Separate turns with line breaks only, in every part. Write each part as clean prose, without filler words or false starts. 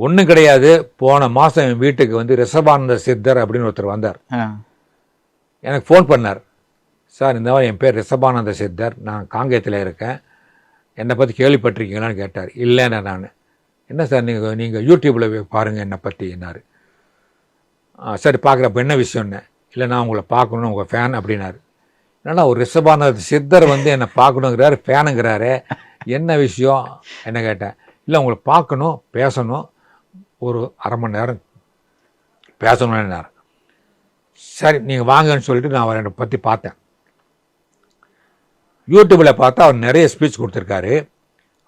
ஒன்றும் கிடையாது. போன மாதம் என் வீட்டுக்கு வந்து ரிஷபானந்த சித்தர் அப்படின்னு ஒருத்தர் வந்தார். எனக்கு ஃபோன் பண்ணார். சார், இந்த மாதிரி என் பேர் ரிஷபானந்த சித்தர், நான் காங்கேயத்தில் இருக்கேன், என்னை பற்றி கேள்விப்பட்டிருக்கீங்களான்னு கேட்டார். இல்லைண்ணே. நான் என்ன சார், நீங்கள் யூடியூப்பில் பாருங்கள் என்னை பற்றி என்னார். சரி பார்க்குறப்ப என்ன விஷயம்னு. இல்லை, நான் உங்களை பார்க்கணும், உங்கள் ஃபேன் அப்படின்னாரு. என்னன்னா ஒரு ரிஷபானந்த சித்தர் வந்து என்னை பார்க்கணுங்கிறாரு, ஃபேனுங்கிறாரு, என்ன விஷயம் என்ன கேட்டேன். இல்லை, உங்களை பார்க்கணும், பேசணும், ஒரு அரை மணி நேரம் பேசணும்னு. சரி நீங்கள் வாங்கன்னு சொல்லிட்டு நான் அவரை பற்றி பார்த்தேன். யூடியூப்பில் பார்த்தா அவர் நிறைய ஸ்பீச் கொடுத்துருக்காரு.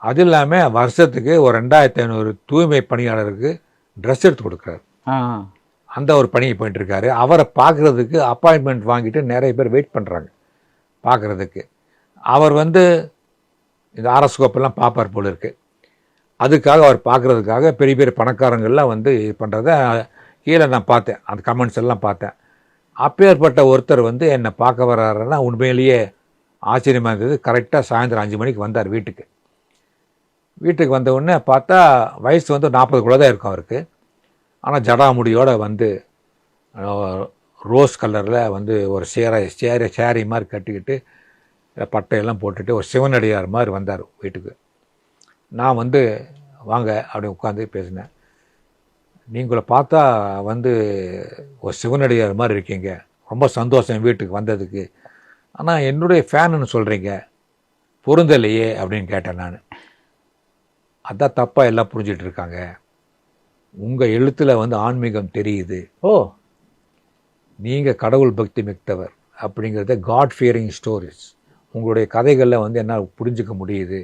அது இல்லாமல் வருஷத்துக்கு ஒரு 2500 தூய்மை பணியாளருக்கு ட்ரெஸ் எடுத்து கொடுக்குறாரு. அந்த ஒரு பணியை போயிட்டுருக்காரு. அவரை பார்க்குறதுக்கு அப்பாயின்மெண்ட் வாங்கிட்டு நிறைய பேர் வெயிட் பண்ணுறாங்க பார்க்குறதுக்கு. அவர் வந்து இந்த ஆரோஸ்கோப்பெல்லாம் பார்ப்பார் போல இருக்குது. அதுக்காக அவர் பார்க்குறதுக்காக பெரிய பெரிய பணக்காரங்கள்லாம் வந்து இது பண்ணுறத கீழே நான் பார்த்தேன், அந்த கமெண்ட்ஸ் எல்லாம் பார்த்தேன். அப்பேற்பட்ட ஒருத்தர் வந்து என்னை பார்க்க வர்றாருன்னா உண்மையிலேயே ஆச்சரியமாக இருந்தது. கரெக்டாக சாயந்தரம் 5 மணிக்கு வந்தார் வீட்டுக்கு. வீட்டுக்கு வந்த உடனே பார்த்தா வயசு வந்து 40 தான் இருக்கும் அவருக்கு. ஆனால் ஜடாமுடியோடு வந்து ரோஸ் கலரில் வந்து ஒரு சேரி மாதிரி கட்டிக்கிட்டு பட்டையெல்லாம் போட்டுட்டு ஒரு சிவனடியார் மாதிரி வந்தார் வீட்டுக்கு. நான் வந்து வாங்க அப்படி உட்காந்து பேசினேன். நீங்களை பார்த்தா வந்து ஒரு சிவனடியார் மாதிரி இருக்கீங்க, ரொம்ப சந்தோஷம் வீட்டுக்கு வந்ததுக்கு. ஆனால் என்னுடைய ஃபேனுன்னு சொல்கிறீங்க, பொருந்தலையே அப்படின்னு கேட்டேன் நான். அதான் தப்பாக எல்லாம் புரிஞ்சிட்டு இருக்காங்க. உங்கள் எழுத்தில் வந்து ஆன்மீகம் தெரியுது. நீங்கள் கடவுள் பக்தி மிக்கவர் அப்படிங்கிறத காட் ஃபியரிங் ஸ்டோரிஸ் உங்களுடைய கதைகளில் வந்து என்னால் புரிஞ்சிக்க முடியுது.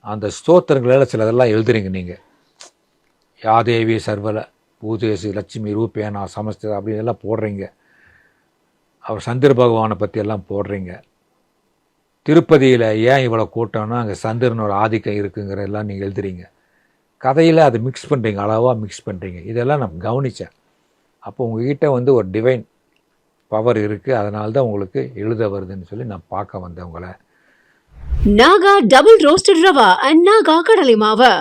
அந்த ஸ்தோத்திரங்களில் சிலதெல்லாம் எழுதுறீங்க நீங்கள். யாதேவி சர்வல பூதேசி லட்சுமி ரூபேனா சமஸ்த அப்படின்னு எல்லாம் போடுறீங்க. அவர் சந்திர பகவானை பற்றி எல்லாம் போடுறீங்க. திருப்பதியில் ஏன் இவ்வளோ கூட்டம்னா அங்கே சந்திரன் ஒரு ஆதிக்கம் இருக்குங்கிற எல்லாம் நீங்கள் எழுதுறீங்க. கதையில் அதை மிக்ஸ் பண்ணுறீங்க, அளவாக மிக்ஸ் பண்ணுறீங்க. இதெல்லாம் நான் கவனித்தேன். அப்போ உங்ககிட்ட வந்து ஒரு டிவைன் பவர் இருக்குது, அதனால தான் உங்களுக்கு எழுத வருதுன்னு சொல்லி நான் பார்க்க வந்தேன் உங்களை.
Naga double roasted rava and Naga கடலை மாவு.